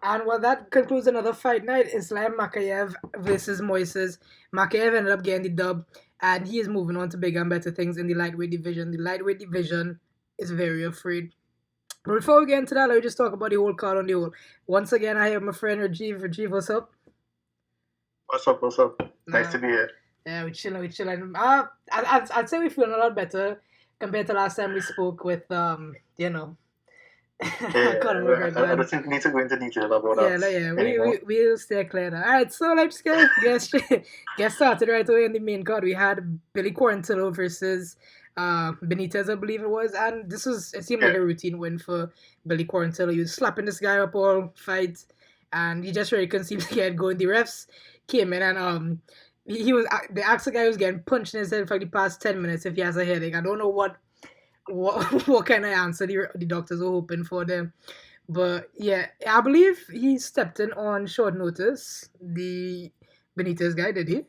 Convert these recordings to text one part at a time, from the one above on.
And well, that concludes another fight night. Islam Makhachev versus Moises. Makhachev ended up getting the dub, and he is moving on to bigger and better things in the lightweight division. The lightweight division is very afraid. But before we get into that, let me just talk about the whole card on the whole. Once again, I have my friend Rajiv. Rajiv, what's up? What's up? What's up? Nice to be here. Yeah, we're chilling, we're chilling. I'd say we're feeling a lot better compared to last time we spoke with, Yeah, Conor I don't think we need to go into detail about that Yeah, anymore. we'll stay clear now. Alright, so let's get started right away in the main card. We had Billy Quarantillo versus Benitez, I believe it was, and it seemed like Yeah. a routine win for Billy Quarantillo. He was slapping this guy up all fight, and he just really couldn't seem to get going. The refs came in and they asked the guy who was getting punched in his head for the past 10 minutes if he has a headache. I don't know what kind of answer the doctors were hoping for them. But yeah, I believe he stepped in on short notice. The Benitez guy, did he?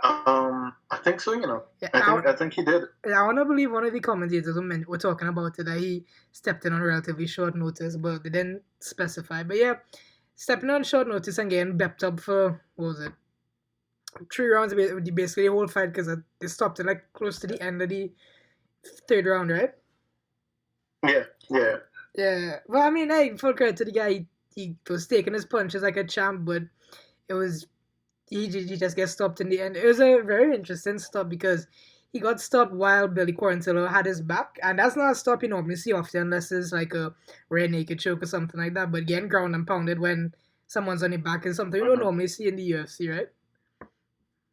I think so. Yeah, I think he did. I want to believe one of the commentators were talking about it that he stepped in on relatively short notice, but they didn't specify. But yeah, stepping on short notice and getting bepped up for what was it? 3 rounds, basically the whole fight because they stopped it like close to the end of the third round, right? Yeah. Yeah. Well, I mean, hey, full credit to the guy. He was taking his punches like a champ, but it was he just gets stopped in the end. It was a very interesting stop because he got stopped while Billy Quarantillo had his back, and that's not a stop you normally see often unless it's like a rear naked choke or something like that. But getting ground and pounded when someone's on your back is something you don't normally see in the UFC, right?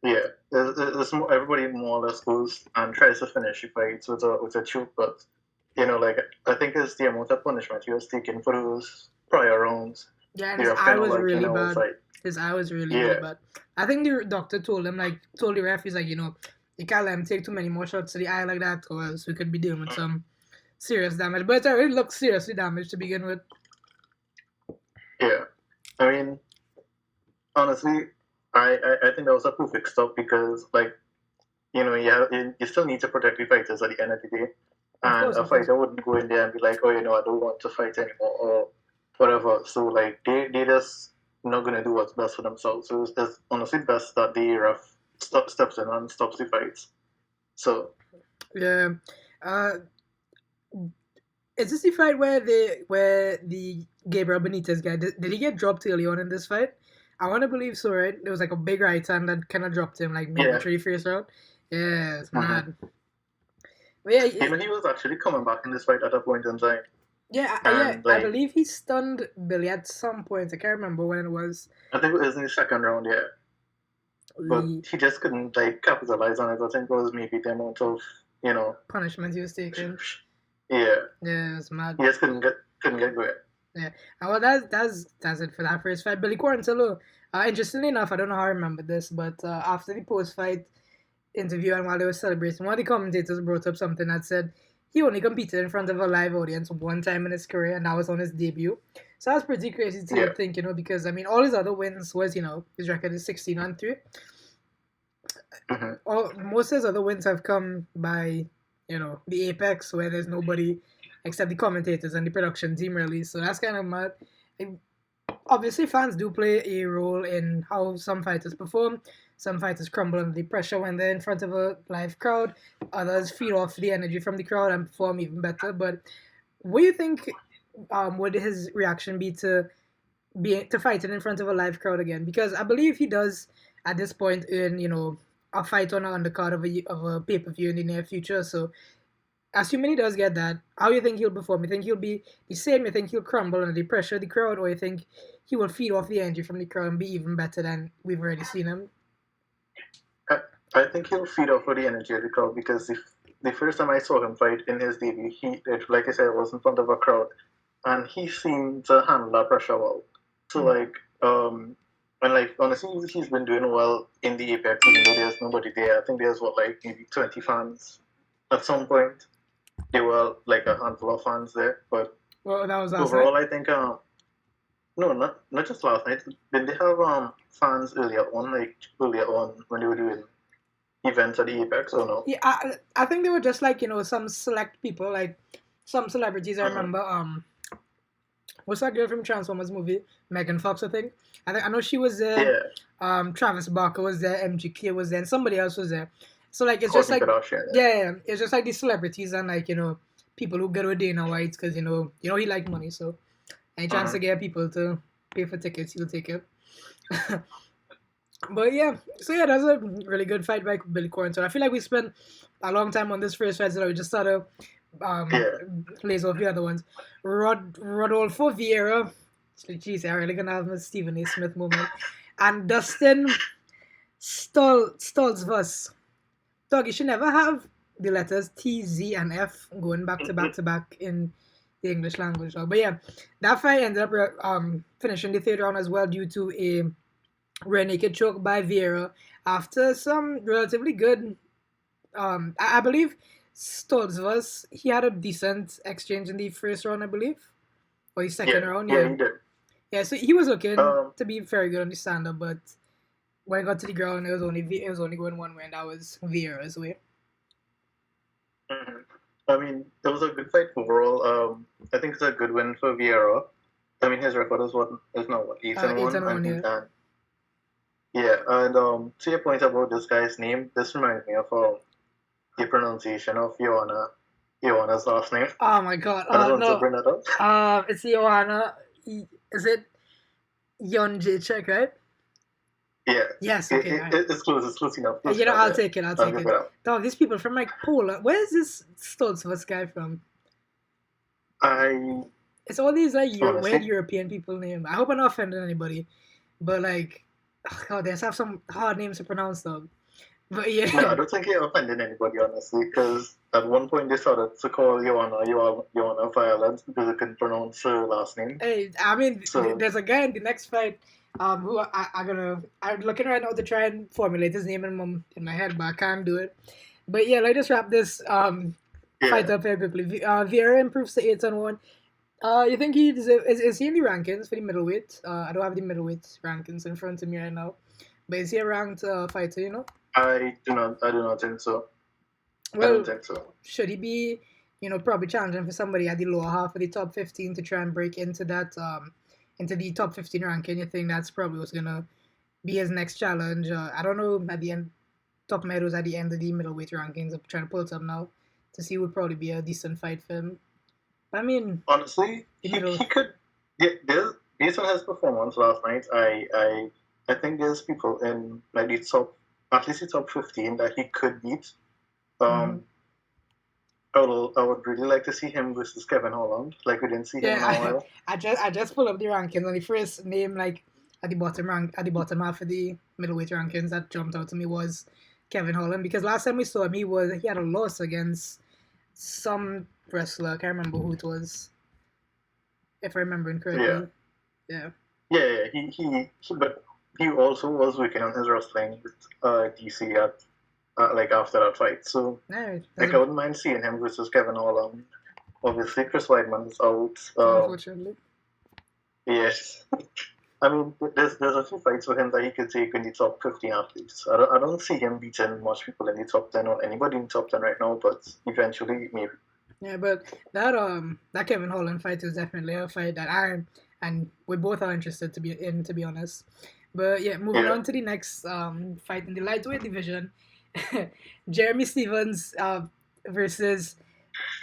Yeah. Everybody more or less goes and tries to finish the fight with a choke, but like I think it's the amount of punishment he was taking for those prior rounds. Yeah, and his eye was really bad. Like, his eye was really bad. I think the doctor told the ref, he's like, you can't let him take too many more shots to the eye like that, or else we could be dealing with some serious damage. But it already looked seriously damaged to begin with. Yeah. I mean, honestly, I think that was a perfect stop because, like, you still need to protect the fighters at the end of the day. And a fighter wouldn't go in there and be like, oh, I don't want to fight anymore or whatever. So, like, they just not going to do what's best for themselves. So it's honestly best that the ref steps in and stops the fights. So. Yeah. Is this the fight where the Gabriel Benitez guy, did he get dropped early on in this fight? I want to believe so, right? There was like a big right hand that kind of dropped him, like maybe through the first round. Yeah, it's mad. But yeah, he was actually coming back in this fight at a point in time. Yeah, I believe he stunned Billy at some point. I can't remember when it was. I think it was in the second round, yeah. But he just couldn't capitalize on it. I think it was maybe the amount of punishment he was taking. Yeah, it's mad. He just couldn't get going. Yeah, well, that's it for that first fight. Billy Quarantillo. Interestingly enough, I don't know how I remember this, but after the post-fight interview and while they were celebrating, one of the commentators brought up something that said he only competed in front of a live audience one time in his career, and that was on his debut. So that's pretty crazy to think, because I mean, all his other wins was, his record is 16-3. Most of his other wins have come by, the Apex, where there's nobody except the commentators and the production team, really. So that's kind of mad. Obviously, fans do play a role in how some fighters perform. Some fighters crumble under the pressure when they're in front of a live crowd. Others feed off the energy from the crowd and perform even better. But what do you think would his reaction be to fighting in front of a live crowd again? Because I believe he does, at this point, earn, a fight on the undercard of a pay-per-view in the near future. So assuming he does get that, how do you think he'll perform? You think he'll be the same? You think he'll crumble under the pressure of the crowd? Or you think he will feed off the energy from the crowd and be even better than we've already seen him? I think he'll feed off of the energy of the crowd because the first time I saw him fight in his debut, like I said, it was in front of a crowd. And he seemed to handle that pressure well. So, and honestly, he's been doing well in the Apex, even though there's nobody there. I think there's maybe 20 fans at some point. There were like a handful of fans there, but that was overall, I think no, not just last night. Did they have fans earlier on when they were doing events at the Apex or no? Yeah, I think they were just some select people, like some celebrities. I remember what's that girl from Transformers movie? Megan Fox, I think. I know she was there. Yeah. Travis Barker was there. MGK was there, and somebody else was there. So like it's just Courtney like Kardashian. yeah, it's just like these celebrities and like people who go with Dana White because he like money, so any chance to get people to pay for tickets, he'll take it. But yeah, so yeah, that's a really good fight by Billy Corrington. I feel like we spent a long time on this first fight, so we just started lays off the other ones. Rodolfo Vieira, jeez, I'm really gonna have a Stephen A. Smith moment, and Dustin Stoltzfus. Dog, you should never have the letters T, Z, and F going back to back to back in the English language. But yeah, that fight ended up finishing the third round as well due to a rear naked choke by Vieira after some relatively good. I believe Stoltzfus, he had a decent exchange in the first round, I believe, or the second round. Yeah, he did. Yeah, so he was looking to be very good on the stand up, but when it got to the ground, it was only going one way, and that was Vieira's way. Mm-hmm. I mean, it was a good fight overall. I think it's a good win for Vieira. I mean, his record is now 8-1. Yeah, and to your point about this guy's name, this reminds me of the pronunciation of Joanna's last name. Oh my god! I don't want to bring that up. It's Joanna. Is it Jonjacek, right? Yeah. Yes. Okay. It's close. It's close enough. I'll take it. Dog, these people from like Poland. Where is this Stoltzfus guy from? It's all these like weird European people name. I hope I'm not offending anybody, but like, oh god, they just have some hard names to pronounce, dog. But yeah. No, I don't think you're offending anybody, honestly, because at one point they started to call Joanna violent because they couldn't pronounce her last name. Hey, I mean, there's a guy in the next fight who I'm looking right now to try and formulate his name in my head, but I can't do it. But yeah, let's just wrap this fight up very quickly. Vieira improves to 8-1. You think is he in the rankings for the middleweight? I don't have the middleweight rankings in front of me right now, but is he a ranked fighter? I do not think so. Well, I don't think so. Should he be, probably challenging for somebody at the lower half of the top 15 to try and break into that, into the top 15 ranking? You think that's probably what's gonna be his next challenge? I don't know. At the end, top of my head was at the end of the middleweight rankings. I'm trying to pull it up now to see who would probably be a decent fight for him. But I mean, honestly, he could. Yeah, based on his performance last night, I think there's people in like the top. At least the top 15 that he could beat. I would really like to see him versus Kevin Holland. Like we didn't see him in a while. I just pulled up the rankings, and the first name like at the bottom half of the middleweight rankings that jumped out to me was Kevin Holland, because last time we saw him he had a loss against some wrestler. I can't remember who it was, if I remember incorrectly. Yeah. But he also was working on his wrestling with DC after that fight. So I wouldn't mind seeing him versus Kevin Holland. Obviously, Chris Weidman is out. Unfortunately. Yes. I mean, there's a few fights for him that he could take in the top 15 at least. I don't see him beating much people in the top 10 or anybody in the top 10 right now, but eventually maybe. Yeah, but that Kevin Holland fight is definitely a fight that we both are interested to be honest. But yeah, moving on to the next fight in the lightweight division, Jeremy Stephens versus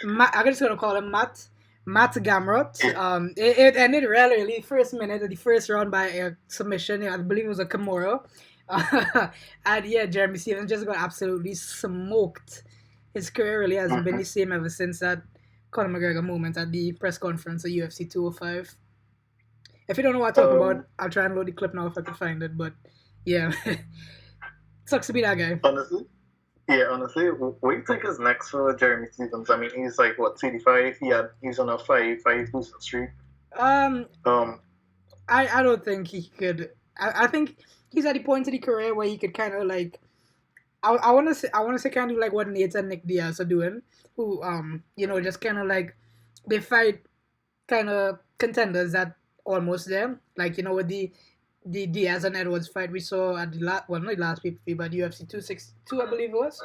I'm just gonna call him Matt Gamrot. It ended really first minute of the first round by a submission. I believe it was a Kimura. And yeah, Jeremy Stephens just got absolutely smoked. His career really hasn't been the same ever since that Conor McGregor moment at the press conference at UFC 205. If you don't know what I talk about, I'll try and load the clip now if I can find it. But yeah, sucks to be that guy. Honestly, what do you think is next for Jeremy Stephens? I mean, he's like what 35. He's on a five losing streak. I don't think he could. I think he's at the point of the career where he could kind of like. I want to say kind of like what Nate and Nick Diaz are doing, who just kind of like they fight kind of contenders that almost there, like with the Diaz and Edwards fight we saw at the last PPV, but UFC 262 I believe it was.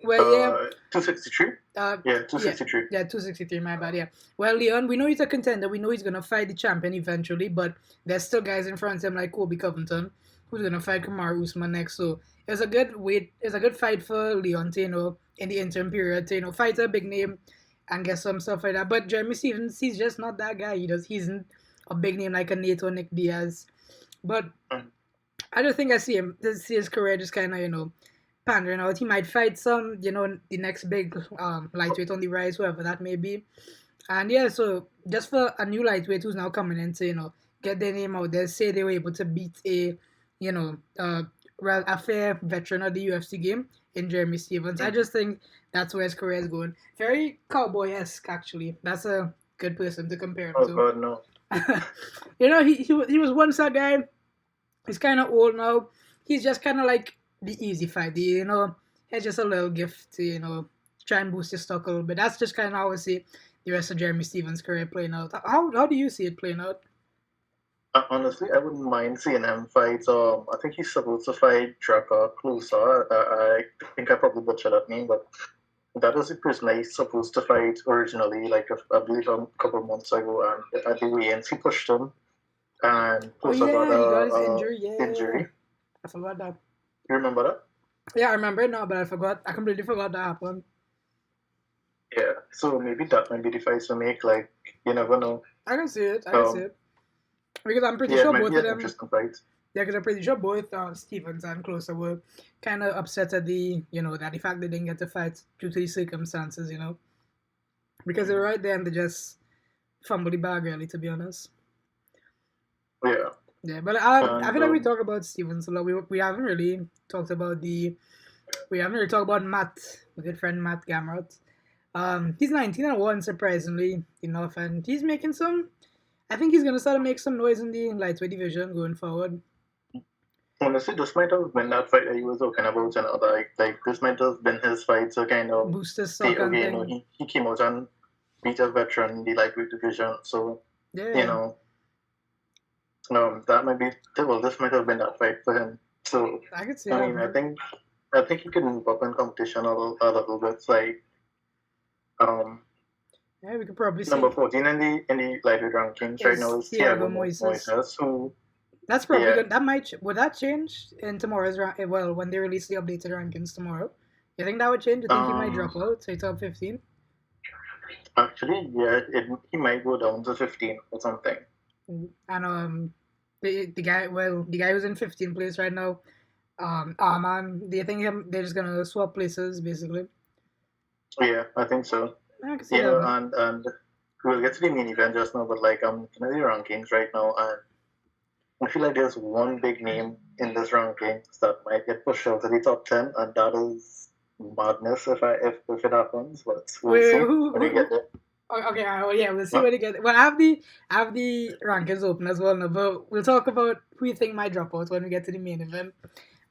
Well, yeah. 263. Yeah, Yeah, 263. yeah, 263. My bad. Yeah. Well, Leon, we know he's a contender. We know he's gonna fight the champion eventually, but there's still guys in front of him like Kobe Covington, who's gonna fight Kamaru Usman next. So it's a good wait. It's a good fight for Leon to in the interim period to fight a big name and get some stuff like that. But Jeremy Stevens, he's just not that guy. He's not a big name like a Nato Nick Diaz. But I don't think I see him. See his career just kind of pandering out. He might fight some, the next big lightweight on the rise, whoever that may be. And yeah, so just for a new lightweight who's now coming in to, get their name out there, say they were able to beat a fair veteran of the UFC game in Jeremy Stevens. I just think that's where his career is going. Very cowboy-esque, actually. That's a good person to compare him to. Oh, God, no. He was once a guy. He's kind of old now. He's just kind of like the easy fight. It's just a little gift to, try and boost his stock a little bit. That's just kind of how I see the rest of Jeremy Stevens' career playing out. How do you see it playing out? Honestly, I wouldn't mind seeing him fight. I think he's supposed to fight Draka Closer. I think I probably butchered that name, but that was the person he's supposed to fight originally, like I believe a couple of months ago. And at the weigh-ins, he pushed him, and Closer he got got his injury. Yeah, injury. I forgot that. You remember that? Yeah, I remember it now, but I forgot. I completely forgot that happened. Yeah, so maybe that might be the fight to make. Like, you never know. I can see it. Because I'm pretty sure both of them. Interesting fight. Yeah, because I'm pretty sure both Stevens and Closer were kind of upset at the fact they didn't get to fight due to the circumstances, because they were right there and they just fumbled the bag early, to be honest. Yeah. Yeah, but I feel like we talk about Stevens a lot. We haven't really talked about Matt, my good friend Matt Gamrot. He's 19-1, surprisingly enough, and he's making some. I think he's gonna start to make some noise in the lightweight division going forward. Honestly, this might have been that fight that he was talking about, like this might have been his fight to kind of boost his stock and thing. He came out and beat a veteran in the lightweight division, so yeah. That might be this might have been that fight for him. So I could see. I think he could move up in competition a little bit, like yeah, we could probably see number 14 in the lightweight rankings right now is Thiago Moises, who that's probably good. Would that change in tomorrow's when they release the updated rankings tomorrow? You think that would change? You think he might drop out, say top 15? Actually, yeah, he might go down to 15 or something. And the guy who's in 15th place right now, Arman, do you think they're just gonna swap places basically? Yeah, I think so. I can see that. And we'll get to the main event just now, but like I'm looking at the rankings right now, and I feel like there's one big name in this ranking that might get pushed out to the top 10, and that is madness if it happens. But we'll see when we get there. Okay, yeah, we'll see when we get there. Well, I have the rankings open as well now, but we'll talk about who you think might drop out when we get to the main event.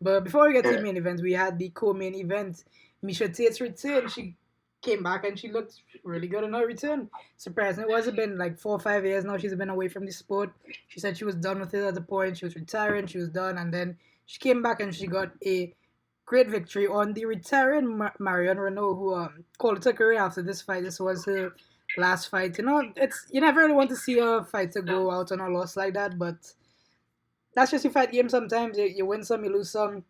But before we get to the main event, we had the co-main event. Miesha Tate's return. She came back and she looked really good in her return. Surprising. It was been like 4 or 5 years now she's been away from the sport. She said she was done with it at the point. She was retiring. She was done. And then she came back and she got a great victory on the retiring Marion Renault, who called it a career after this fight. This was her last fight. You never really want to see a fighter go out on a loss like that, but that's just your fight game sometimes. You win some, you lose some.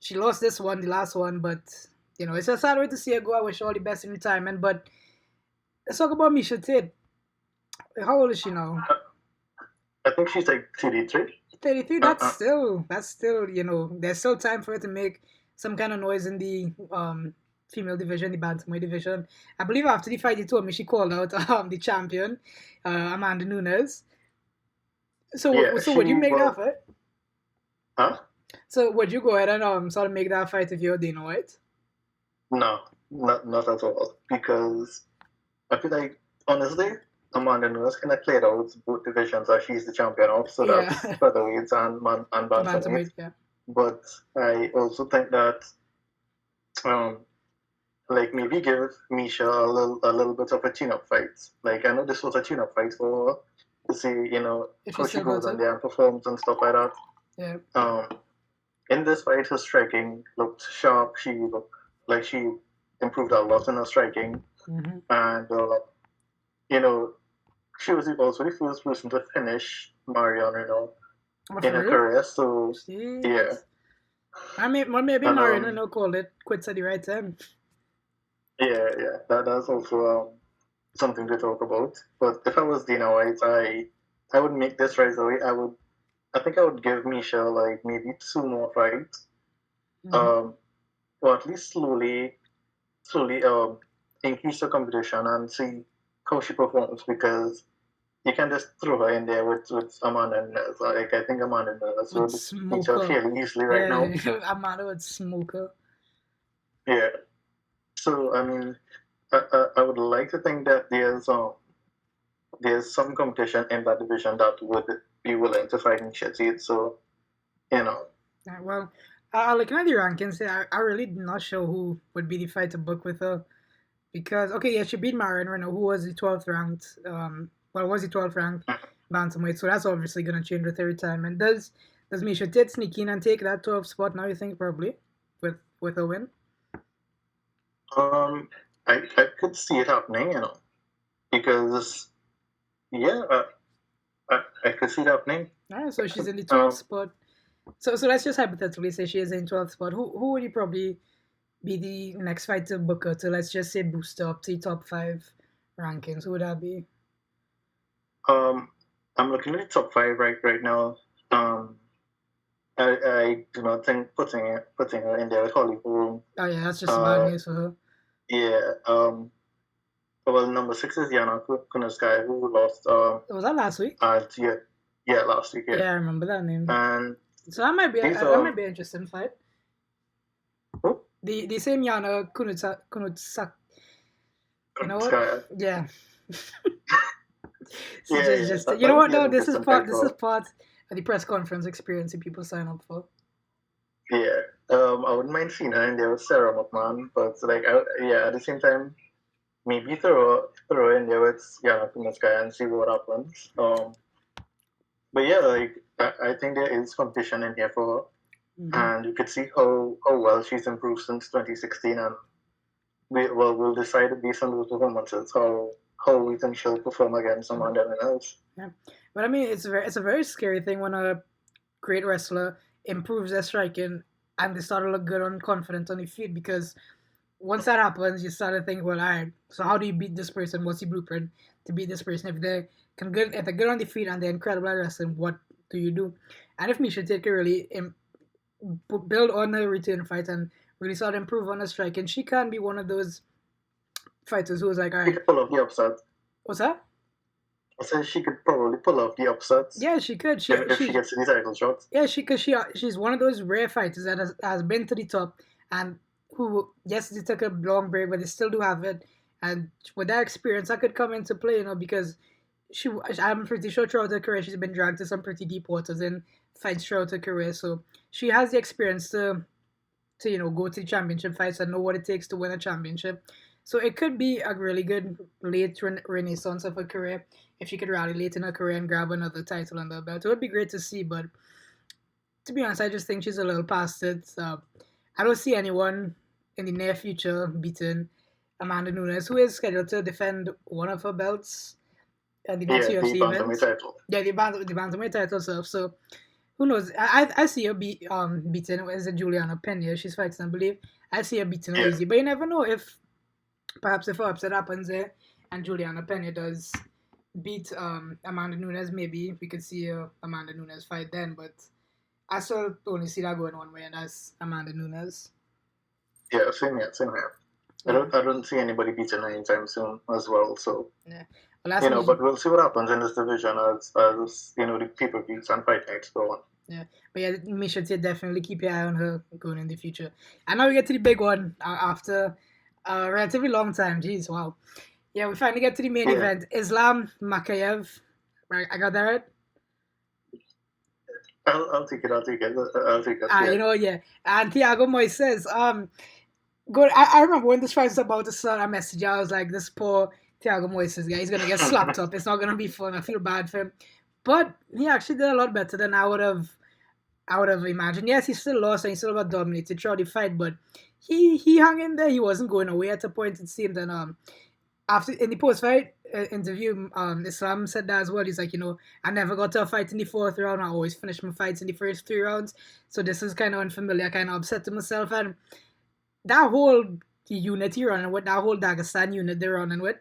She lost this one, the last one, but it's a sad way to see her go. I wish her all the best in retirement. But let's talk about Miesha Tate. How old is she now? I think she's like 33. 33. That's still. There's still time for her to make some kind of noise in the female division, the bantamweight division. I believe after the fight, you told me she called out the champion, Amanda Nunes. So would you make that fight? Huh? So would you go ahead and sort of make that fight if you're Dana White? No, not at all. Because I feel like, honestly, Amanda Nunes kind of played out both divisions that she's the champion of. So that's featherweights and bantamweight. Yeah. But I also think that, maybe give Miesha a little bit of a tune-up fight. Like, I know this was a tune-up fight for to see, how she goes on there and performs and stuff like that. Yeah. In this fight, her striking looked sharp. She looked like she improved a lot in her striking, and she was also the first person to finish Marion in her career. So yeah. Maybe Marion called it quits at the right time. Yeah. That's also something to talk about. But if I was Dana White, I would make this right away. I think I would give Michelle like maybe 2 more fights. Or at least slowly increase the competition and see how she performs, because you can just throw her in there with Amanda Nunes. Like, I think Amanda Nunes would beat her fairly easily right now. Amanda would smoke her. Yeah. So I mean, I would like to think that there's some competition in that division that would be willing to fight Misha Tate. So, Well, looking at the rankings, I really not sure who would be the fight to book with her, because she beat Marion Renault, who was the 12th ranked. Was the 12th ranked bantamweight. So that's obviously gonna change with her retirement. Does Misha Tate sneak in and take that 12th spot now? You think probably with a win? I could see it happening, because I could see it happening. All right, so she's in the 12th spot. So let's just hypothetically say she is in 12th spot. Who would you probably be the next fight to book her to? Let's just say boost up to the top 5 rankings. Who would that be? I'm looking at the top 5 right now. I do not think putting her in there with Holly Holm. Oh yeah, that's just bad news for her. Yeah. Well, number 6 is Yana Kunitskaya, who lost. Was that last week? Yeah, last week. Yeah, I remember that name. And so that might be an interesting fight. Who? The same Yana Kunitsak. You know what? Yeah. You know what? No, this is part of the press conference experience that people sign up for. Yeah. I wouldn't mind seeing her in there with Sarah McMahon, but at the same time, maybe throw in there with Yana Kunitskaya and see what happens. But yeah, I think there is competition in here for her, and you could see how well she's improved since 2016, and we'll decide based on those performances how we think she'll perform against someone else. Yeah, but I mean, it's a very scary thing when a great wrestler improves their striking and they start to look good and confident on the feet, because once that happens, you start to think, well, all right, so how do you beat this person? What's the blueprint to beat this person? If they're good on the feet and they're incredible at wrestling, what do you do? And if Misha Tate can really build on a return fight and really start to improve on her striking, she can be one of those fighters who's like, all right. She could pull off the upset. What's that? I said she could probably pull off the upsets. Yeah, she could. If she gets the title shots. Yeah, she's one of those rare fighters that has been to the top, and who, yes, they took a long break, but they still do have it. And with that experience, that could come into play, because I'm pretty sure throughout her career, she's been dragged to some pretty deep waters in fights throughout her career. So she has the experience to go to the championship fights and know what it takes to win a championship. So it could be a really good late renaissance of her career if she could rally late in her career and grab another title under her belt. It would be great to see, but to be honest, I just think she's a little past it. I don't see anyone in the near future beating Amanda Nunes, who is scheduled to defend one of her belts at the next UFC event. Yeah, the bantamweight title itself. So who knows? I see her beating. Is it Juliana Pena? She's fighting, I believe. I see her beating her easy, but you never know if perhaps if an upset happens there and Juliana Pena does beat Amanda Nunes, maybe we could see Amanda Nunes fight then. But I still only see that going one way, and that's Amanda Nunes. Yeah, same here. I don't see anybody beating her anytime soon as well. So yeah, but we'll see what happens in this division as the pay-per-views and fight nights go on. Yeah, but yeah, Misha Tate, definitely keep your eye on her going in the future. And now we get to the big one after a relatively long time. Jeez, wow. Yeah, we finally get to the main event. Islam Makhachev. Right, I got that right? I'll take it. Yeah. And Thiago Moises. Good. I remember when this fight was about to start, I messaged you. I was like, this poor Thiago Moises guy, he's gonna get slapped up. It's not gonna be fun. I feel bad for him. But he actually did a lot better than I would have imagined. Yes, he still lost and he still got dominated throughout the fight, but he hung in there. He wasn't going away at a point, it seemed. And after in the post fight interview, Islam said that as well. He's like, I never got to a fight in the fourth round. I always finished my fights in the first three rounds. So this is kind of unfamiliar, kind of upset to myself. And that whole unit he running with, that whole Dagestan unit they're running with,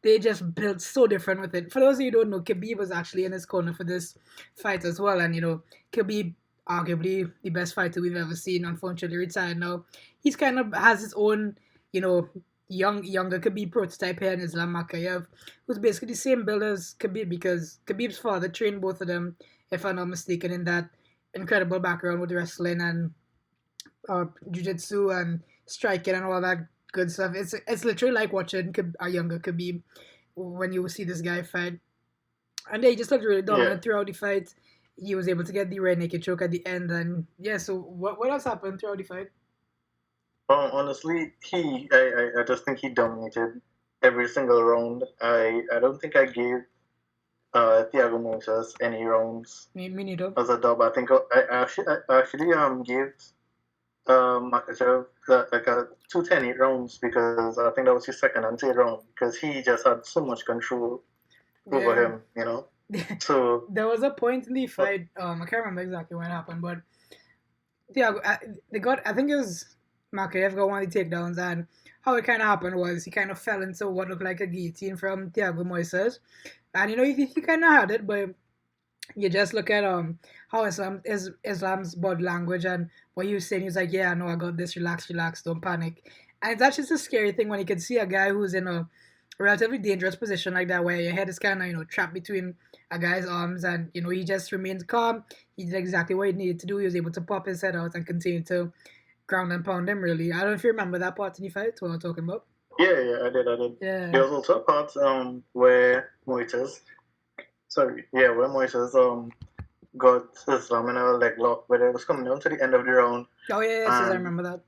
they just built so different with it. For those of you who don't know, Khabib was actually in his corner for this fight as well. And, Khabib, arguably the best fighter we've ever seen, unfortunately retired now. He's kind of has his own, younger Khabib prototype here in Islam Makhachev, who's basically the same build as Khabib because Khabib's father trained both of them, if I'm not mistaken, in that incredible background with wrestling and jiu-jitsu and striking and all that good stuff. It's literally like watching a younger Khabib when you see this guy fight. And they just looked really dominant throughout the fight. He was able to get the rear naked choke at the end. And yeah, so what else happened throughout the fight? Honestly, I just think he dominated every single round. I don't think I gave Thiago Moises any rounds Me neither. as a dub. I think I actually gave Makhachev like a 2-10-8 rounds because I think that was his second and third round because he just had so much control over him, So there was a point in the fight. I can't remember exactly what happened, but Thiago, I think it was Makhachev got one of the takedowns, and how it kind of happened was he kind of fell into what looked like a guillotine from Thiago Moises, and he kind of had it, but you just look at how Islam's body language and what he was saying. He's like, yeah, I know, I got this. Relax, don't panic. And that's just a scary thing when you can see a guy who's in a relatively dangerous position like that, where your head is kind of trapped between a guy's arms, and he just remained calm. He did exactly what he needed to do. He was able to pop his head out and continue to ground and pound him. Really, I don't know if you remember that part in the fight. What I'm talking about? Yeah, I did. Yeah. There was also a part where Moises got Islam in a leg lock, but it was coming down to the end of the round. Oh yeah, I remember that.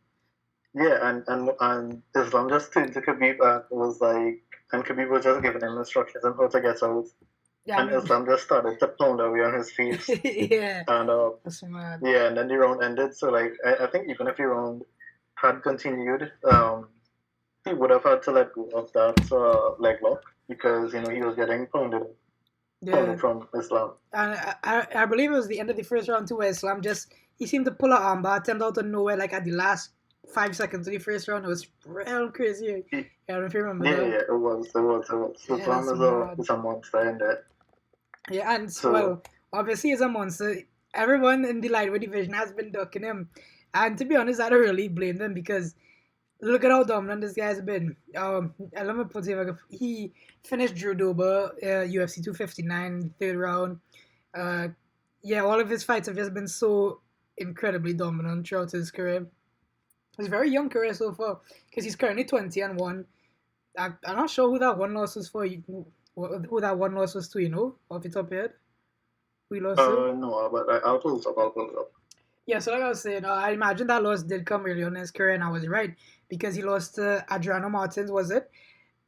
Yeah, and Islam just turned to Khabib and was like, and Khabib was just giving him instructions on how to get out. Yeah, and Islam just started to pound away on his face. Yeah. And that's mad. Yeah, and then the round ended. So like, I think even if the round had continued, he would have had to let go of that leg lock because he was getting pounded from Islam. And I believe it was the end of the first round too, where Islam he seemed to pull an armbar attempt out of nowhere, like at the last 5 seconds of the first round. It was real crazy. I don't know if you remember that. Yeah, it was. Islam is a monster in there. Yeah, and well, obviously he's a monster. Everyone in the lightweight division has been ducking him. And to be honest, I don't really blame them because look at how dominant this guy's been. Let me put it like he finished Drew Dober, UFC 259, third round. All of his fights have just been so incredibly dominant throughout his career. It's a very young career so far because he's currently 20-1. I'm not sure who that one loss was for. Who that one loss was to, off the top of your head? We lost to? No, but I'll pull it up. Yeah, so like I was saying, I imagine that loss did come early on in his career, and I was right because he lost to Adriano Martins, was it?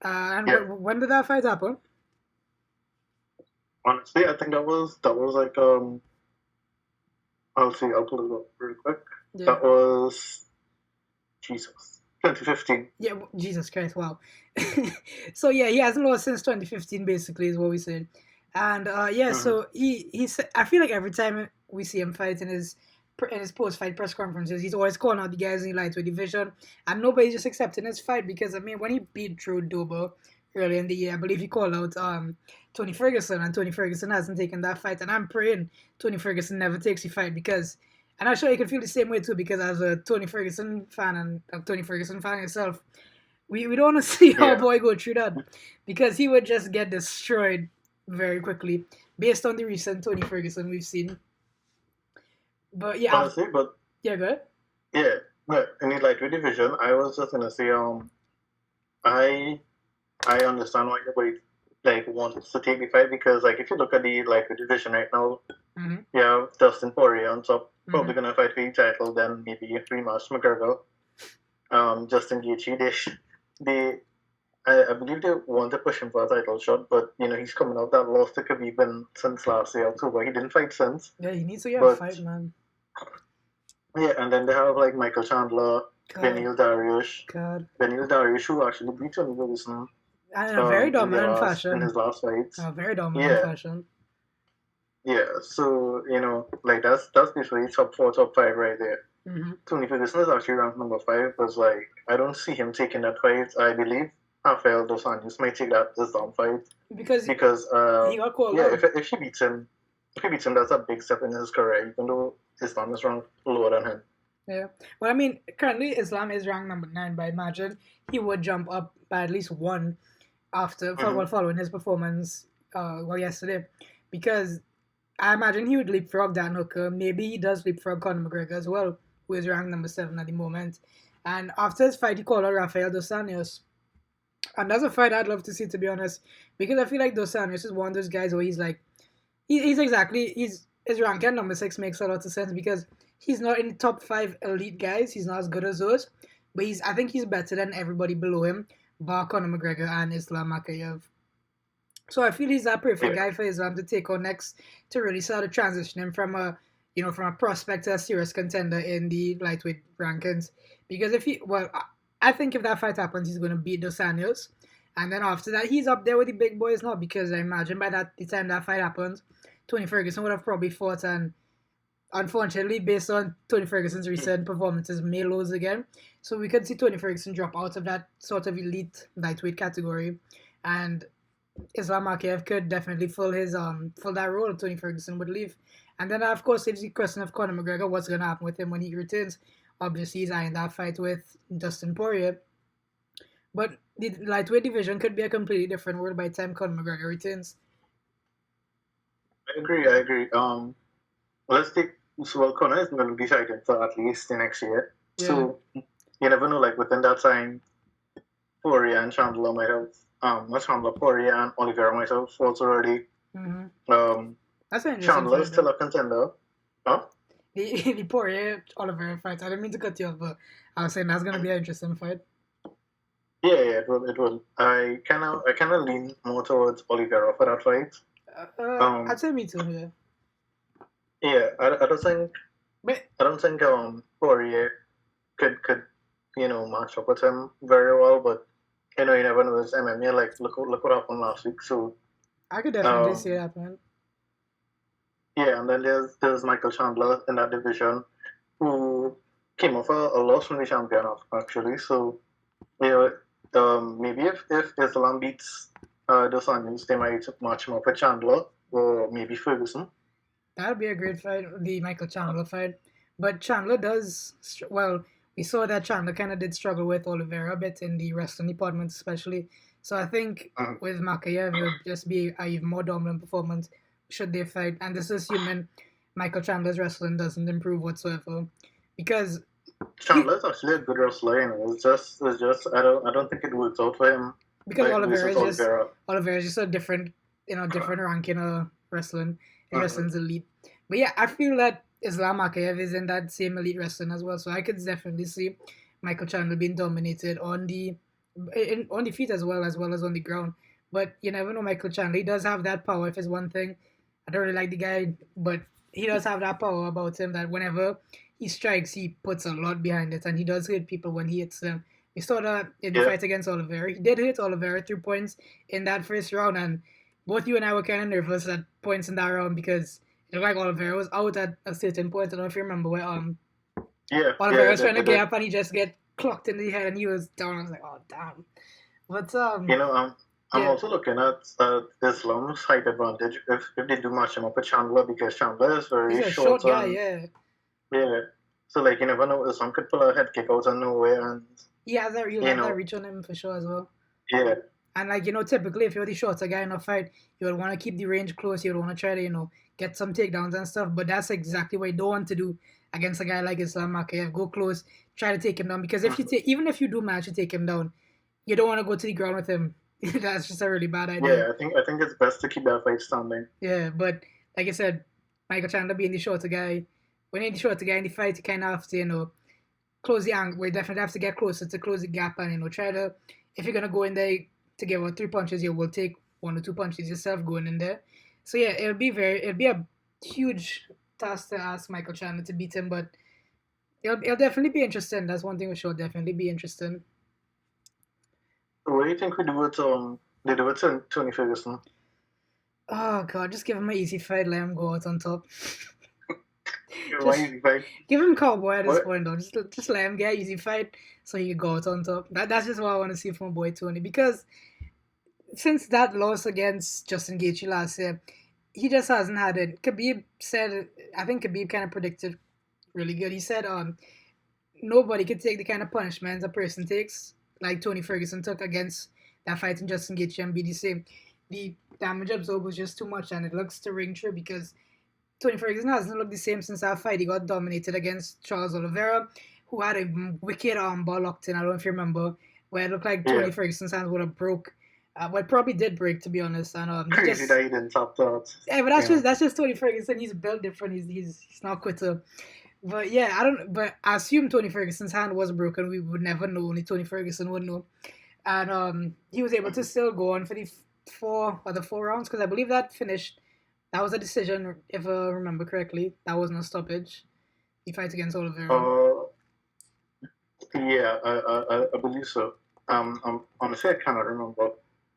When did that fight happen? Honestly, I think that was like I'll pull it up real quick. Yeah. That was 2015. Yeah, Jesus Christ, wow. So yeah, he hasn't lost since 2015, basically, is what we said. And so he's. I feel like every time we see him fight in his post-fight press conferences, he's always calling out the guys in the lightweight division, and nobody's just accepting his fight because when he beat Drew Dober early in the year, I believe he called out Tony Ferguson, and Tony Ferguson hasn't taken that fight, and I'm praying Tony Ferguson never takes the fight because. And I'm sure you can feel the same way too because as a Tony Ferguson fan and a Tony Ferguson fan yourself, we don't want to see our boy go through that because he would just get destroyed very quickly based on the recent Tony Ferguson we've seen. But yeah, honestly, go ahead. Yeah, but in the lightweight division, I was just gonna say, I understand why everybody wants to take the fight because if you look at the lightweight division right now, you have Dustin Poirier on top. Probably gonna fight for the title, then maybe a rematch McGregor. Justin Gaethje, I believe they want to push him for a title shot, but he's coming out that loss to Khabib since last year October. He didn't fight since. Yeah, he needs to get a fight, man. Yeah, and then they have like Michael Chandler, God, Benil Dariush. God. Benil Dariush who actually beat Tony Ferguson And in a very in dominant his fashion. last fights. A very dominant Yeah, fashion. yeah. So, like that's basically top four, top five right there. Mm-hmm. Tony Ferguson is actually ranked number five, because like I don't see him taking that fight. I believe Rafael dos Anjos might take that this down fight, Because because he got called yeah, out. if she beats him, that's a big step in his career, even though Islam is ranked lower than him. Yeah. Well, I mean, currently Islam is ranked number 9, but I imagine he would jump up by at least one Mm-hmm. following his performance yesterday, because I imagine he would leapfrog Dan Hooker. Maybe he does leapfrog Conor McGregor as well, who is ranked number 7 at the moment. And after his fight, he called out Rafael dos Anjos. And that's a fight I'd love to see, to be honest, because I feel like dos Anjos is one of those guys where he's like, he's his rank at number 6 makes a lot of sense, because he's not in the top 5 elite guys. He's not as good as those, but I think he's better than everybody below him, bar Conor McGregor and Islam Makhachev. So I feel he's that perfect Yeah. guy for Islam to take on next, to really start to transition him from a prospect to a serious contender in the lightweight rankings. Because I think if that fight happens, he's going to beat Dos Anjos, and then after that, he's up there with the big boys now. Because I imagine by the time that fight happens, Tony Ferguson would have probably fought, and unfortunately, based on Tony Ferguson's recent performances, may lose again. So we could see Tony Ferguson drop out of that sort of elite lightweight category, and Islam Makhachev could definitely fill that role Tony Ferguson would leave. And then of course it's the question of Conor McGregor, what's gonna happen with him when he returns. Obviously he's eyeing that fight with Dustin Poirier. But the lightweight division could be a completely different world by the time Conor McGregor returns. I agree. I agree. Let's take so well, Connor is going to be fighting for at least the next year. Yeah. So you never know. Like within that time, Poirier and Chandler might have not Chandler, Poirier and Oliveira might have fought already. Mm-hmm. That's an interesting Chandler fight is still though. a contender. Huh? The Poirier Oliveira fight. I didn't mean to cut you off, but I was saying that's gonna be an interesting fight. Yeah, yeah, it will. It will. I kind of lean more towards Oliveira for that fight. I'd Um, say me too. Yeah, yeah, I don't think but Poirier could match up with him very well, but you never know. It's MMA. Like look what happened last week. So I could definitely see it um, happening. yeah, and then there's Michael Chandler in that division, who came off a loss from the champion actually. So you know, maybe if Islam beats Dos Anjos, they might match him up with Chandler or maybe Ferguson. That would be a great fight, the Michael Chandler fight. But Chandler well, we saw that Chandler kind of did struggle with Oliveira a bit in the wrestling department, especially. So I think Mhm. with Makayev, it would just be a even more dominant performance should they fight. And this is assuming Michael Chandler's wrestling doesn't improve whatsoever. Because he, Chandler is actually a good wrestler. It's just I don't think it works out for him because like versus Oliveira. Oliveira is just a different rank in wrestling. His Mhm. wrestling's elite. But yeah, I feel that Islam Akayev is in that same elite wrestling as well. So I could definitely see Michael Chandler being dominated on the feet as well as on the ground. But you never know, Michael Chandler. He does have that power. If it's one thing, I don't really like the guy, but he does have that power about him that whenever he strikes, he puts a lot behind it, and he does hit people when he hits them. We saw that in the Yeah. fight against Oliveira. He did hit Oliveira 3 points in that first round, and both you and I were kind of nervous at points in that round because it looked like Oliveira was out at a certain point. I don't know if you remember where Yeah, Oliveira yeah, was trying to it get did. up and he just get clocked in the head and he was down. I was like, oh damn. But You know, I'm yeah, also looking at Islam's height advantage if they do match him up with Chandler, because Chandler is he's very a short short guy. and Yeah, yeah. So like you never know, Islam could pull a head kick out of nowhere, and you'll you have that know, reach on him for sure as well. yeah, And typically if you're the shorter guy in a fight, you would want to keep the range close. You would want to try to get some takedowns and stuff. But that's exactly what you don't want to do against a guy like Islam Makhachev. Go close, try to take him down. Because mhm. even if you do manage to take him down, you don't want to go to the ground with him. That's just a really bad idea. Yeah. I think it's best to keep that fight standing. Yeah, but like I said, Michael Chandler being the shorter guy, when you're the shorter guy in the fight, you kind of have to, close the angle. We definitely have to get closer to close the gap and, try to, if you're going to go in there to give out 3 punches, you will take 1 or 2 punches yourself going in there. So yeah, it'll be a huge task to ask Michael Chandler to beat him, but It'll definitely be interesting. That's one thing we should definitely be interesting. What do you think we do with they do with Tony Ferguson? Oh god, just give him an easy fight, let him go out on top. Why Just easy fight? give him Cowboy at this What? point though. Just let him get an easy fight so he can go out on top. That's just what I want to see from my boy Tony. Because since that loss against Justin Gaethje last year, he just hasn't had it. Khabib said, I think Khabib kind of predicted really good. He said, nobody could take the kind of punishments a person takes, like Tony Ferguson took against that fight in Justin Gaethje and BDC. The damage absorbed was just too much, and it looks to ring true because Tony Ferguson hasn't looked the same since that fight. He got dominated against Charles Oliveira, who had a wicked armbar locked in. I don't know if you remember, where it looked like Yeah, Tony Ferguson's hands would have broke. Well, it probably did break, to be honest. And he crazy just that he didn't top that. yeah, but You know. that's just Tony Ferguson. He's built different. He's not quitter. But yeah, I don't. But I assume Tony Ferguson's hand was broken. We would never know. Only Tony Ferguson would know. And he was able to still go on for the four rounds because I believe that finished. That was a decision, if I remember correctly. That wasn't a stoppage. He fights against Oliveira. Uh, yeah, I believe so. Honestly, I cannot remember.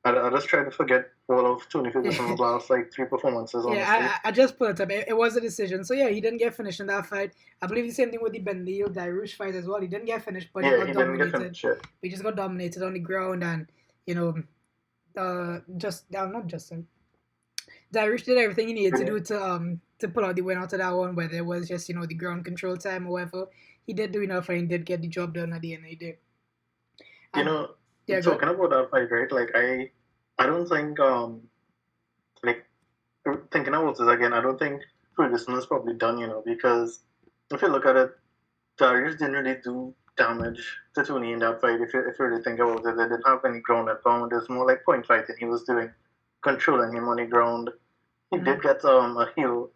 I just try to forget all of Tony Ferguson's last like three performances. Honestly, Yeah, I just put it up. It was a decision. So yeah, he didn't get finished in that fight. I believe the same thing with the Benil Dairush fight as well. He didn't get finished, but he yeah, got he didn't get dominated. finished yet. He just got dominated on the ground, and you know, not Justin. Dairush did everything he needed to Yeah. do to pull out the win out of that one, whether it was just the ground control time or whatever. He did do enough, and he did get the job done at the end of the day. You And know, yeah, good. talking about that fight, right? Like I don't think like thinking about this again, I don't think Ferguson is probably done. Because if you look at it, Darius didn't really do damage to Tony in that fight. If you really think about it, they didn't have any ground and pound. It's more like point fighting he was doing, controlling him on the ground. He Mm-hmm. did get a heel.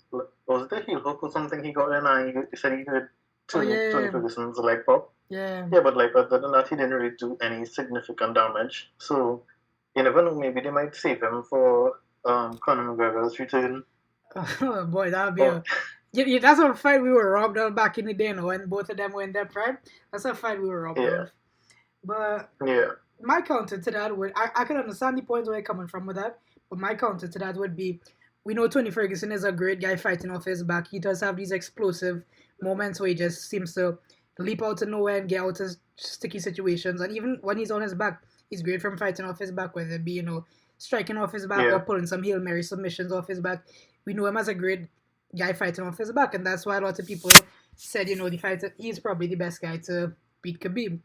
Was it a heel hook or something he got in? And he said he heard Oh Tony yeah, Ferguson's leg pop. yeah. Yeah, but like other than that, he didn't really do any significant damage. So you never know. Maybe they might save him for Conor McGregor's return. Oh boy, that would be Or a yeah, that's a fight we were robbed of back in the day, when both of them were in their prime. That's a fight we were robbed yeah, of. But yeah, my counter to that would I can understand the point where you're coming from with that, but my counter to that would be we know Tony Ferguson is a great guy fighting off his back. He does have these explosive moments where he just seems to leap out of nowhere and get out of sticky situations. And even when he's on his back, he's great from fighting off his back, whether it be, striking off his back yeah. or pulling some Hail Mary submissions off his back. We know him as a great guy fighting off his back, and that's why a lot of people said, the fighter, he's probably the best guy to beat Khabib.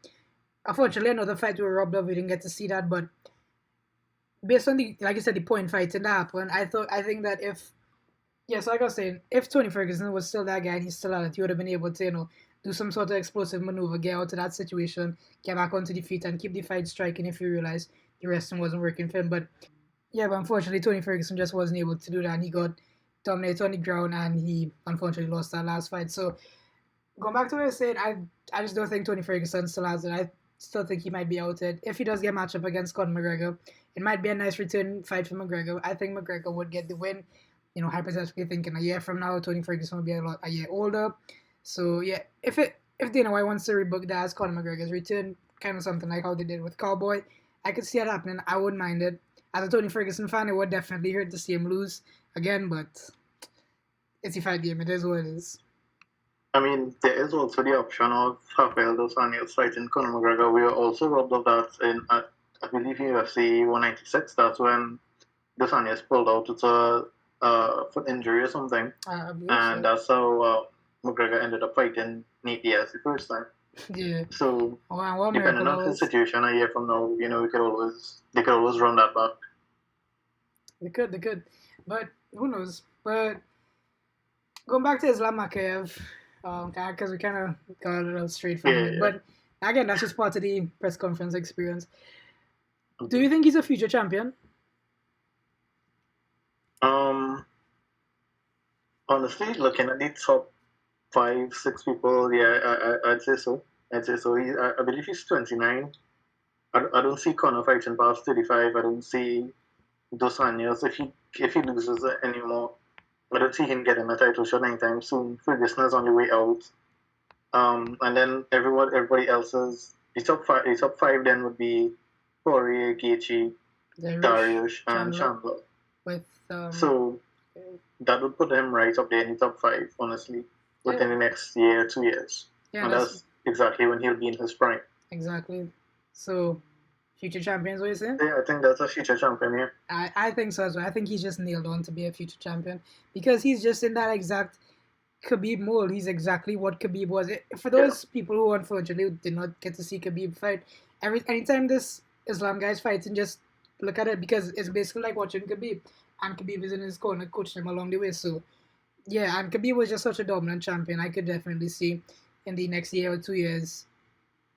Unfortunately, another fight we were robbed of. We didn't get to see that, but based on the, like you said, the point fighting that happened, I think that like I was saying, if Tony Ferguson was still that guy and he's still at it, he would have been able to, do some sort of explosive maneuver, get out of that situation, get back onto the feet, and keep the fight striking if he realized the wrestling wasn't working for him. But unfortunately, Tony Ferguson just wasn't able to do that, and he got dominated on the ground, and he unfortunately lost that last fight. So going back to what I was saying, I just don't think Tony Ferguson still has it. I still think he might be outed. If he does get matched up against Conor McGregor, it might be a nice return fight for McGregor. I think McGregor would get the win. Hypothetically thinking a year from now, Tony Ferguson will be a year older. So yeah, if Dana White wants to rebook that as Conor McGregor's return, kind of something like how they did with Cowboy, I could see it happening. I wouldn't mind it. As a Tony Ferguson fan, it would definitely hurt to see him lose again, but it's a fight game. It is what it is. I mean, there is also the option of Rafael dos Anjos fighting Conor McGregor. We were also robbed of that in, I believe, UFC 196. That's when dos Anjos pulled out with a foot injury or something. And that's how McGregor ended up fighting Nate Diaz the first time. Yeah. So, what depending on his situation a year from now, they could always run that back. They could. But who knows? But going back to Islam Makhachev, because we kind of got a little straight from it. But again, that's just part of the press conference experience. Do you think he's a future champion? Honestly, looking at the top 5, 6 people, yeah, I'd say so. I believe he's 29. I don't see Conor fighting past 35. I don't see dos Anjos if he loses it anymore. I don't see him getting a title shot anytime soon. Ferguson is on the way out. And then everybody else's the top five then would be Poirier, Gaethje, Darius, and Chandler. With So that would put him right up there in the top five, honestly, within the next year, 2 years. Yeah, and that's exactly when he'll be in his prime. Exactly. So, future champions, what you saying? Yeah, I think that's a future champion, yeah. I think so as well. I think he's just nailed on to be a future champion because he's just in that exact Khabib mold. He's exactly what Khabib was. For those people who unfortunately did not get to see Khabib fight, anytime this Islam guy's fighting, just look at it because it's basically like watching Khabib. And Khabib is in his corner coaching him along the way. So, yeah, and Khabib was just such a dominant champion. I could definitely see in the next year or 2 years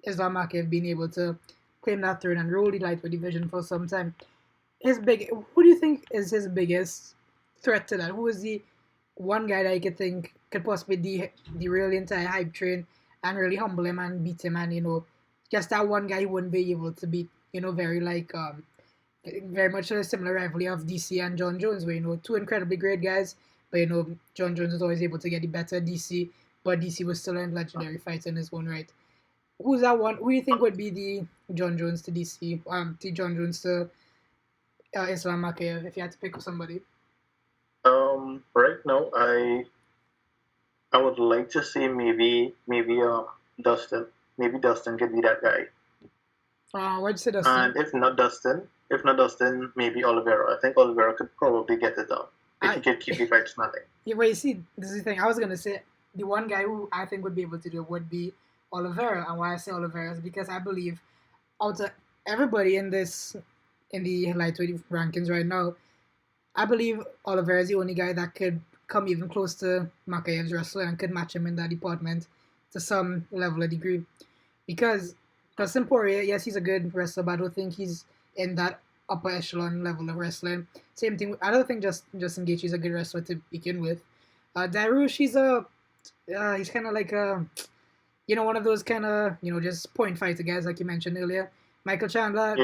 Islam Makhachev being able to claim that throne and rule the lightweight division for some time. Who do you think is his biggest threat to that? Who is the one guy that you could think could possibly derail the entire hype train and really humble him and beat him, and just that one guy who wouldn't be able to beat, very much a similar rivalry of DC and John Jones, where two incredibly great guys, but John Jones was always able to get the better DC, but DC was still a legendary fighter in his own right. Who's that one? Who do you think would be the John Jones to DC? The John Jones to Islam Makhachev, if you had to pick somebody? Right now, I would like to say maybe Dustin. Maybe Dustin could be that guy. Why'd you say Dustin? And if not Dustin, maybe Oliveira. I think Oliveira could probably get it done if he could keep the fight snapping. Yeah, but you see, this is the thing. I was gonna say the one guy who I think would be able to do it would be Oliveira, and why I say Oliveira is because I believe out of everybody in the lightweight rankings right now, I believe Oliveira is the only guy that could come even close to Makhachev's wrestling and could match him in that department to some level of degree. Because Dustin Poirier, yes, he's a good wrestler, but I don't think he's in that upper echelon level of wrestling. Same thing. I don't think Justin Gaethje is a good wrestler to begin with. Darius, he's kind of like a one of those kind of, just point fighter guys like you mentioned earlier. Michael Chandler,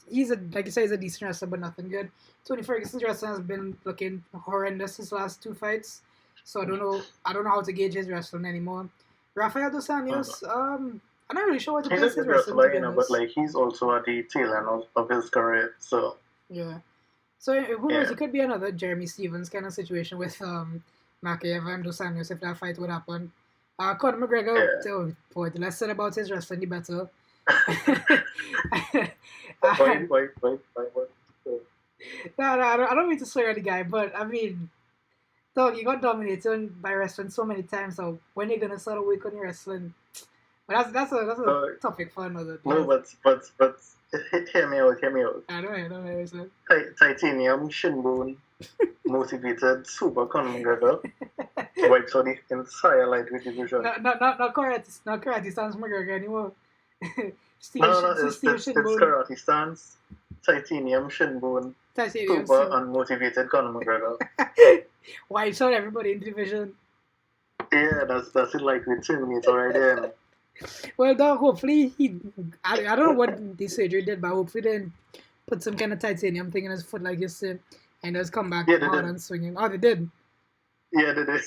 he's like you say, he's a decent wrestler, but nothing good. Tony Ferguson's wrestling has been looking horrendous his last two fights, so I don't know how to gauge his wrestling anymore. Rafael Dos Anjos, I'm not really sure what to place his wrestling. But like he's also at the tail end of his career, so yeah. So who knows? It could be another Jeremy Stevens kind of situation with Makhachev and Dos Anjos if that fight would happen. Conor McGregor, oh boy, the less said about his wrestling, the better. Why? No, I don't mean to swear at the guy, but I mean, dog, you got dominated by wrestling so many times. So when are you gonna start a week on your wrestling? But that's a topic for another day. No, but hear me out. I don't know. Titanium, Shinbone, motivated, super Conor McGregor, wipes out the entire lightweight division. Not karate stance McGregor anymore. It's karate stance, Titanium, Shinbone, super unmotivated Conor McGregor. Wipes out everybody in the division. Yeah, that's it, lightweight Terminator right there. Well, dog, hopefully I don't know what the surgery did, but hopefully they put some kind of titanium thing in his foot like you said, and just come back hard and swinging. Oh, they did? Yeah, they did.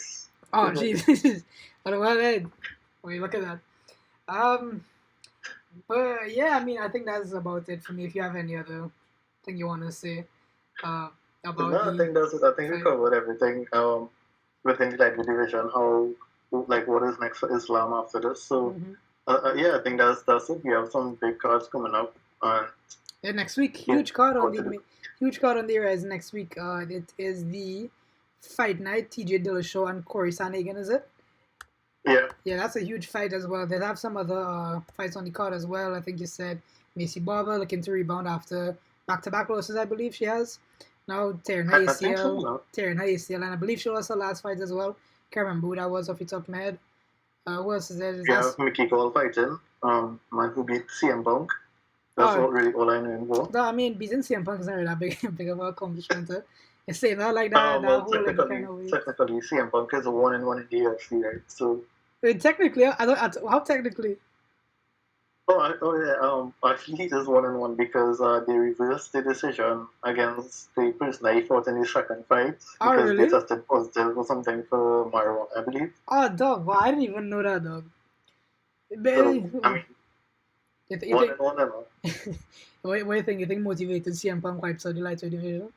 Oh, jeez. Well, then, look at that. But yeah, I mean, I think that's about it for me. If you have any other thing you want to say about I think that's it. I think we covered everything within the lightweight division. What is next for Islam after this? So I think that's it. We have some big cards coming up. Next week, huge card on the rise next week. It is the Fight Night, TJ Dillashaw and Corey Sandhagen, is it? Yeah. Yeah, that's a huge fight as well. They have some other fights on the card as well. I think you said Macy Barber looking to rebound after back-to-back losses, I believe she has. Now tearing her ACL, and I believe she lost her last fight as well. Can't remember who that was off the top of my head. Who else is there? Mickey Gall fighting. Man who beat CM Punk. That's not really all I know him for. No, I mean, beating CM Punk is not really that big of an accomplishment. It's saying that like that. Technically, CM Punk is a 1-1 in the UFC, right? So. Technically, how technically? Actually, he is 1-1 because they reversed the decision against the person that he fought in the second fight because really? They tested positive or something for marijuana, I believe. Oh, dog! Well, I didn't even know that, dog. So I mean, You one think and one and all. what do you think? You think motivated CM Punk wipes out the lightweight division?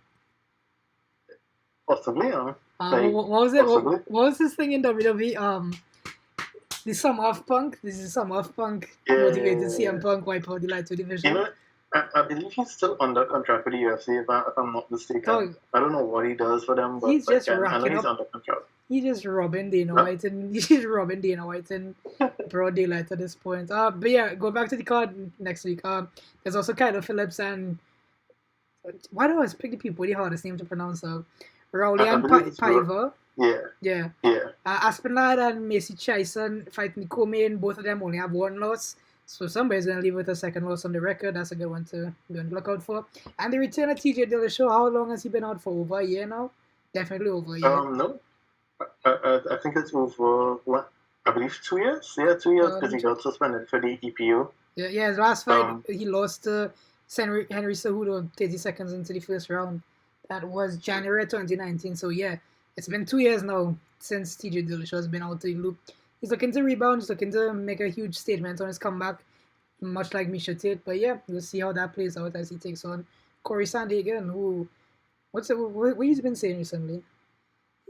Possibly, What was it? possibly. What was this thing in WWE? The sum of Punk. This is sum of Punk motivated CM Yeah. Punk wipe out the lightweight You division. know, I believe he's still under contract with the UFC, if I'm not mistaken. Dog, I don't know what he does for them, but he's just I know racking he's up. under contract. He's just robbing Dana Huh? White and he's just robbing Dana White in broad daylight at this point. But yeah, go back to the card next week. There's also Kyler Phillips and why do I always pick the people with the hardest name to pronounce? Rowley I and believe it's Piver. Yeah, Yeah. yeah. Aspinall and Macy Chison fighting the co-main. Both of them only have one loss. So somebody's going to leave with a second loss on the record. That's a good one to look out for. And the return of TJ Dillashaw. How long has he been out for? Over a year now? Definitely over a year. No. I think it's over, what? I believe 2 years? Yeah, 2 years, because he got suspended for the EPO. Yeah, his last fight, he lost to Henry Cejudo 30 seconds into the first round. That was January 2019. So yeah, it's been 2 years now since TJ Dillashaw has been out of the loop. He's looking to rebound. He's looking to make a huge statement on his comeback, much like Misha Tate. But yeah, we'll see how that plays out as he takes on Corey Sandhagen, who, what he's been saying recently?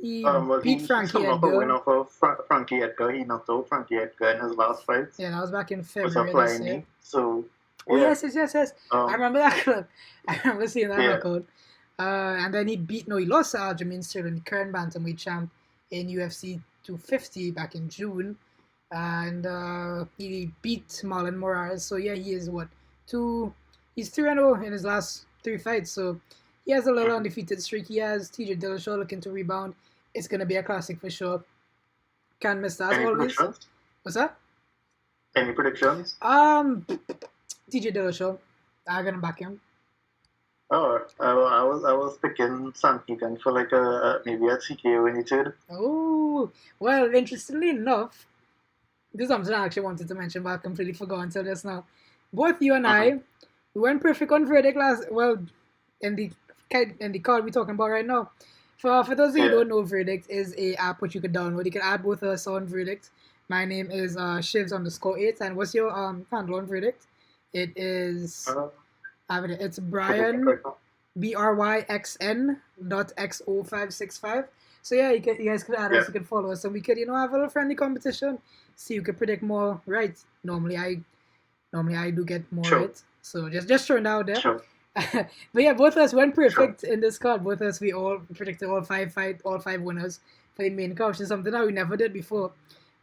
He beat Frankie Edgar. Off of Frankie Edgar. He knocked out Frankie Edgar in his last fight. Yeah, that was back in February this year. So, oh, yes. I remember that clip. I remember seeing that knockout. And then he lost to Aljamain Sterling, the current bantamweight champ in UFC 250 back in June. And he beat Marlon Moraes. So yeah, he is he's 3-0 in his last 3 fights. So he has a little undefeated streak. He has TJ Dillashaw looking to rebound. It's going to be a classic for sure. Can't miss that as always. What's that? Any predictions? TJ Dillashaw. I'm going to back him. Oh, I was picking Sandhagen for like maybe a TKO when he did. Oh, well, interestingly enough, this is something I actually wanted to mention, but I completely forgot until just now. Both you and I, we went perfect on verdict in the card we're talking about right now. For those of you who don't know, Verdict is a app which you can download. You can add both of us on Verdict. My name is Shivs_8, and what's your handle on Verdict? It is it's Brian BRYXN.X0565. So yeah, you guys could add us, you can follow us, and we could have a little friendly competition. See who could predict more right. Normally I do get more right. So just throwing it out there. Sure. But yeah, both of us went perfect in this card. Both of us, we all predicted all five winners for the main card, which is something that we never did before,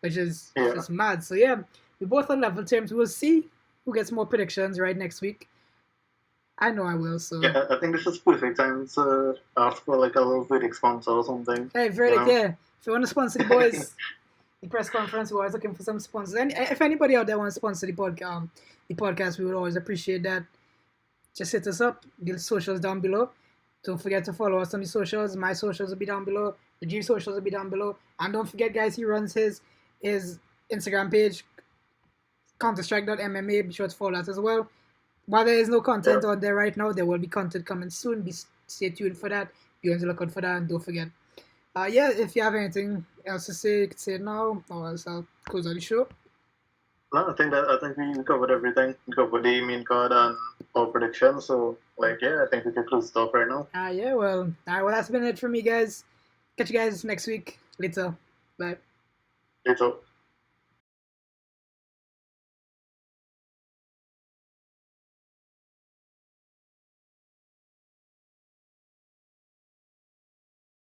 which is just mad. So yeah, we both on level terms. We'll see who gets more predictions right next week. I know I will. So yeah, I think this is perfect time to ask for like a little Verdict sponsor or something. Hey, Verdict, yeah. If you want to sponsor the boys, the press conference, we're always looking for some sponsors. And if anybody out there wants to sponsor the podcast, we would always appreciate that. Just hit us up. The socials down below. Don't forget to follow us on the socials. My socials will be down below. The G socials will be down below. And don't forget, guys, he runs his Instagram page, counterstrike.mma. Be sure to follow that as well. While there is no content on there right now, there will be content coming soon. Stay tuned for that. Be on the lookout for that. And don't forget. If you have anything else to say, you can say it now, or else I'll close out the show. No, I think we covered everything. We covered the main card and all predictions. So, I think we can close it off right now. Well, that's been it for me, guys. Catch you guys next week. Later. Bye. Later.